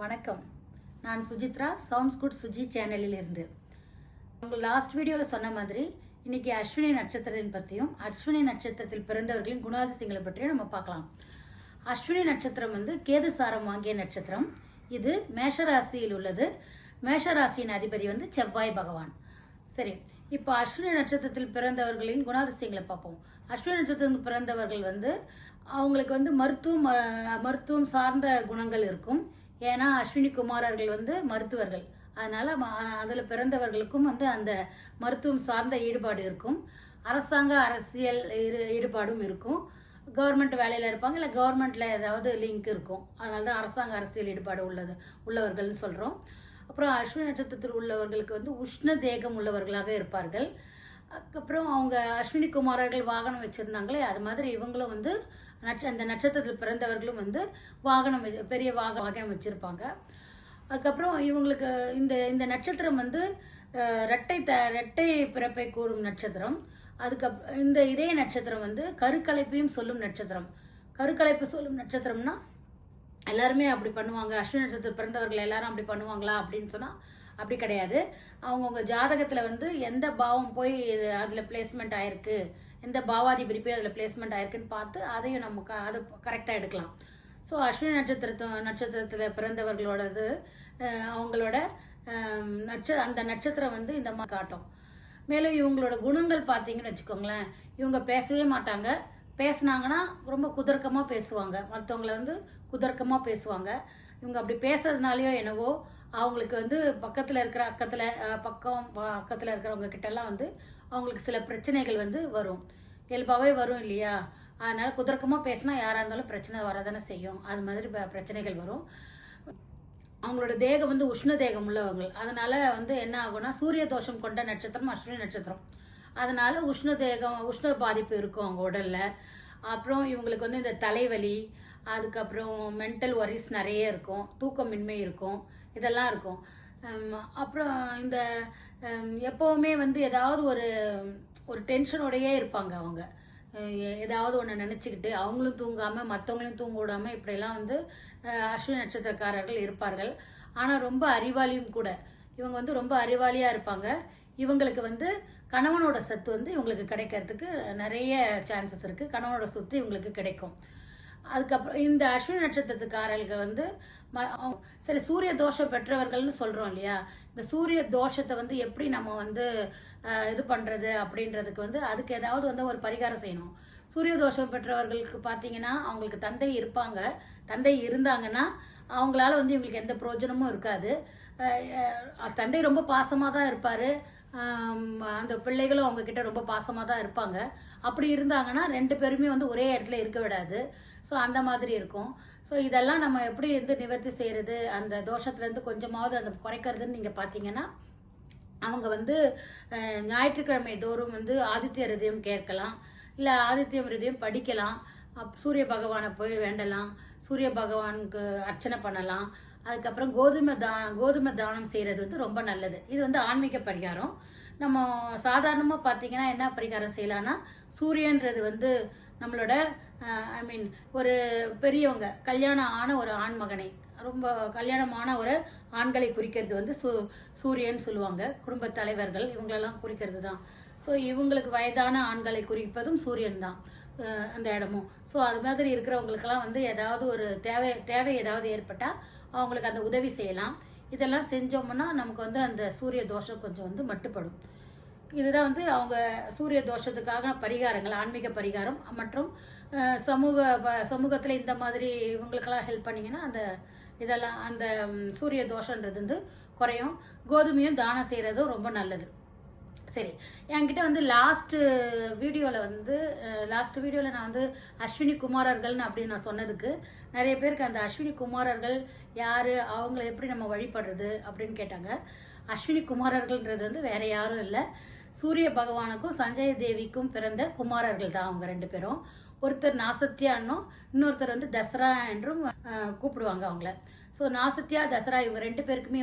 வணக்கம். நான் Suchitra, sounds good Suji சேனலில் இருந்து. உங்கள் லாஸ்ட் வீடியோவில் சொன்ன மாதிரி இன்னைக்கு அஸ்வினி நட்சத்திரத்தின் பற்றியும் அஸ்வினி நட்சத்திரத்தில் பிறந்தவர்களின் குணாதிசயங்களை பற்றியும் நம்ம பார்க்கலாம். அஸ்வினி நட்சத்திரம் கேது சாரம் வாங்கிய நட்சத்திரம். இது மேஷராசியில் உள்ளது. மேஷராசியின் அதிபதி செவ்வாய் பகவான். சரி, இப்போ அஸ்வினி நட்சத்திரத்தில் பிறந்தவர்களின் குணாதிசயங்களை பார்ப்போம். அஸ்வினி நட்சத்திரத்தில் பிறந்தவர்கள் அவங்களுக்கு மருத்துவம் சார்ந்த குணங்கள் இருக்கும். ஏன்னா அஸ்வினி குமாரர்கள் மருத்துவர்கள், அதனால அதில் பிறந்தவர்களுக்கும் அந்த மருத்துவம் சார்ந்த ஈடுபாடு இருக்கும். அரசாங்க அரசியல் ஈடுபாடும் இருக்கும். கவர்மெண்ட் வேலையில் இருப்பாங்க, இல்லை கவர்மெண்ட்ல ஏதாவது லிங்க் இருக்கும். அதனால தான் அரசாங்க அரசியல் ஈடுபாடு உள்ளவர்கள்னு சொல்கிறோம். அப்புறம் அஸ்வினி நட்சத்திரத்தில் உள்ளவர்களுக்கு உஷ்ண தேகம் உள்ளவர்களாக இருப்பார்கள். அதுக்கப்புறம் அவங்க அஸ்வினி குமாரர்கள் வாகனம் வச்சுருந்தாங்களே, அது மாதிரி இவங்களும் அந்த நட்சத்திரத்தில் பிறந்தவர்களும் வாகனம் பெரிய வாகனம் வச்சுருப்பாங்க. அதுக்கப்புறம் இவங்களுக்கு இந்த நட்சத்திரம் இரட்டை பிறப்பை கூறும் நட்சத்திரம். அதுக்கப்புறம் இதே நட்சத்திரம் கருக்கலைப்பையும் சொல்லும் நட்சத்திரம். கருக்கலைப்பு சொல்லும் நட்சத்திரம்னா எல்லாருமே அப்படி பண்ணுவாங்க, அஸ்வினி நட்சத்திரம் பிறந்தவர்கள் எல்லாரும் அப்படி பண்ணுவாங்களா அப்படின்னு சொன்னால் அப்படி கிடையாது. அவங்கவுங்க ஜாதகத்தில் எந்த பாவம் போய் அதில் பிளேஸ்மெண்ட் ஆயிருக்கு, எந்த பாவாதிபதி போய் அதில் பிளேஸ்மெண்ட் ஆயிருக்குன்னு பார்த்து அதையும் நம்ம அதை கரெக்டாக எடுக்கலாம். ஸோ அஸ்வினி நட்சத்திரத்தில் பிறந்தவர்களோடது அவங்களோட அந்த நட்சத்திரம் இந்த மாதிரி காட்டும். மேலும் இவங்களோட குணங்கள் பார்த்தீங்கன்னு வச்சுக்கோங்களேன், இவங்க பேசவே மாட்டாங்க. பேசுனாங்கன்னா ரொம்ப குதர்க்கமாக பேசுவாங்க, மற்றவங்களை குதர்க்கமாக பேசுவாங்க. இவங்க அப்படி பேசுறதுனாலையோ என்னவோ அவங்களுக்கு பக்கத்தில் இருக்கிற பக்கத்தில் இருக்கிறவங்க கிட்டலாம் அவங்களுக்கு சில பிரச்சனைகள் வரும். இயல்பாகவே வரும் இல்லையா? அதனால குதர்க்கமாக பேசினா யாராக இருந்தாலும் பிரச்சனை வரதானே செய்யும். அது மாதிரி பிரச்சனைகள் வரும். அவங்களோட தேகம் உஷ்ண தேகம் உள்ளவங்க. அதனால என்ன ஆகும்னா, சூரிய தோஷம் கொண்ட நட்சத்திரம் அஸ்வினி நட்சத்திரம். அதனால உஷ்ண பாதிப்பு இருக்கும் அவங்க உடல்ல. அப்புறம் இவங்களுக்கு இந்த தலைவலி, அதுக்கப்புறம் மென்டல் ஒரிஸ் நிறைய இருக்கும், தூக்கமின்மை இருக்கும், இதெல்லாம் இருக்கும். அப்புறம் எப்போவுமே ஏதாவது ஒரு டென்ஷனோடையே இருப்பாங்க. அவங்க ஏதாவது ஒன்று நினச்சிக்கிட்டு அவங்களும் தூங்காமல் மற்றவங்களையும் தூங்க விடாமல் இப்படியெல்லாம் அஸ்வினி நட்சத்திரக்காரர்கள் இருப்பார்கள். ஆனால் ரொம்ப அறிவாளியும் கூட. இவங்க ரொம்ப அறிவாளியாக இருப்பாங்க. இவங்களுக்கு கணவனோட சொத்து இவங்களுக்கு கிடைக்கிறதுக்கு நிறைய சான்சஸ் இருக்குது. கணவனோட சொத்து இவங்களுக்கு கிடைக்கும். அதுக்கப்புறம் இந்த அஸ்வினி நட்சத்திரத்துக்காரர்கள் சரி, சூரிய தோஷம் பெற்றவர்கள்னு சொல்கிறோம் இல்லையா? இந்த சூரிய தோஷத்தை எப்படி நம்ம இது பண்ணுறது அப்படின்றதுக்கு அதுக்கு ஏதாவது ஒரு பரிகாரம் செய்யணும். சூரிய தோஷம் பெற்றவர்களுக்கு பார்த்தீங்கன்னா அவங்களுக்கு தந்தை இருப்பாங்க. தந்தை இருந்தாங்கன்னா அவங்களால இவங்களுக்கு எந்த பிரயோஜனமும் இருக்காது. தந்தை ரொம்ப பாசமாக தான் இருப்பார். அந்த பிள்ளைகளும் அவங்க கிட்ட ரொம்ப பாசமாக தான் இருப்பாங்க. அப்படி இருந்தாங்கன்னா ரெண்டு பேருமே ஒரே இடத்துல இருக்க விடாது. ஸோ அந்த மாதிரி இருக்கும். ஸோ இதெல்லாம் நம்ம எப்படி நிவர்த்தி செய்கிறது, அந்த தோஷத்துலேருந்து கொஞ்சமாவது அதை குறைக்கிறதுன்னு நீங்கள் பார்த்தீங்கன்னா, அவங்க ஞாயிற்றுக்கிழமை தோறும் ஆதித்ய ஹிருதயம் கேட்கலாம், இல்லை ஆதித்ய ஹிருதயம் படிக்கலாம். சூரிய பகவானை போய் வேண்டலாம், சூரிய பகவானுக்கு அர்ச்சனை பண்ணலாம். அதுக்கப்புறம் கோதுமை தானம் செய்கிறது ரொம்ப நல்லது. இது ஆன்மீக பரிகாரம். நம்ம சாதாரணமாக பார்த்தீங்கன்னா என்ன பரிகாரம் செய்யலாம்னா, சூரியன்றது நம்மளோட ஒரு பெரியவங்க, கல்யாணம் ஆன ஒரு ஆண் மகனை, ரொம்ப கல்யாணமான ஒரு ஆண்களை குறிக்கிறது சூரியன் சொல்லுவாங்க. குடும்ப தலைவர்கள் இவங்களெல்லாம் குறிக்கிறது தான். ஸோ இவங்களுக்கு வயதான ஆண்களை குறிப்பதும் சூரியன் தான் அந்த இடமும். ஸோ அது மாதிரி இருக்கிறவங்களுக்கெல்லாம் ஏதாவது ஒரு தேவை ஏதாவது ஏற்பட்டால் அவங்களுக்கு அந்த உதவி செய்யலாம். இதெல்லாம் செஞ்சோம்னா நமக்கு அந்த சூரிய தோஷம் கொஞ்சம் மட்டுப்படும். இதுதான் அவங்க சூரிய தோஷத்துக்காக பரிகாரங்கள், ஆன்மீக பரிகாரம். மற்றும் சமூகத்தில் இந்த மாதிரி இவங்களுக்கெல்லாம் ஹெல்ப் பண்ணிங்கன்னா இதெல்லாம் அந்த சூரிய தோஷன்றது குறையும். கோதுமையும் தானம் செய்கிறதும் ரொம்ப நல்லது. சரி, என்கிட்ட லாஸ்ட் வீடியோவில் நான் அஸ்வினி குமாரர்கள்னு அப்படின்னு நான் சொன்னதுக்கு நிறைய பேருக்கு அந்த அஸ்வினி குமாரர்கள் யார், அவங்கள எப்படி நம்ம வழிபடுறது அப்படின்னு கேட்டாங்க. அஸ்வினி குமாரர்கள்ன்றது வேற யாரும் இல்லை, சூரிய பகவானுக்கும் சஞ்சய் தேவிக்கும் பிறந்த குமாரர்கள் தான் அவங்க ரெண்டு பேரும். ஒருத்தர் நாசத்யான்னும் இன்னொருத்தர் தசரா என்றும் கூப்பிடுவாங்க அவங்கள. ஸோ நாசத்யா, தசரா இவங்க ரெண்டு பேருக்குமே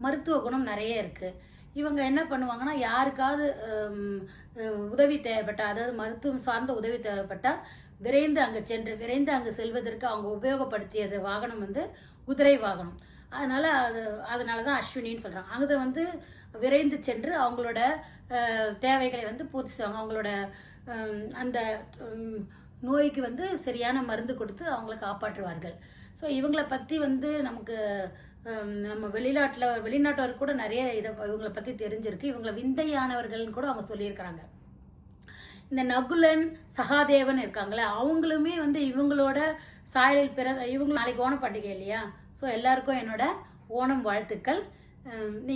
மருத்துவ குணம் நிறைய இருக்குது. இவங்க என்ன பண்ணுவாங்கன்னா, யாருக்காவது உதவி தேவைப்பட்டா, அதாவது மருத்துவம் சார்ந்த உதவி தேவைப்பட்டா விரைந்து அங்கே செல்வதற்கு அவங்க உபயோகப்படுத்தியது வாகனம் குதிரை வாகனம். அதனால தான் அஸ்வினின்னு சொல்கிறாங்க. அங்கே வந்து விரைந்து சென்று அவங்களோட தேவைகளை வந்து பூர்த்தி செய்வாங்க. அவங்களோட அந்த நோய்க்கு வந்து சரியான மருந்து கொடுத்து அவங்கள காப்பாற்றுவார்கள். ஸோ இவங்களை பற்றி வந்து நமக்கு நம்ம வெளிநாட்டவர் கூட நிறைய இவங்களை பற்றி தெரிஞ்சிருக்கு. இவங்களை விந்தையானவர்கள்னு கூட அவங்க சொல்லியிருக்கிறாங்க. இந்த நகுலன் சகாதேவன் இருக்காங்களே, அவங்களுமே வந்து இவங்களோட சாயலில் இவங்களும் நாளைக்கு ஓணம் பண்டிகை இல்லையா? ஸோ எல்லாருக்கும் என்னோட ஓணம் வாழ்த்துக்கள்.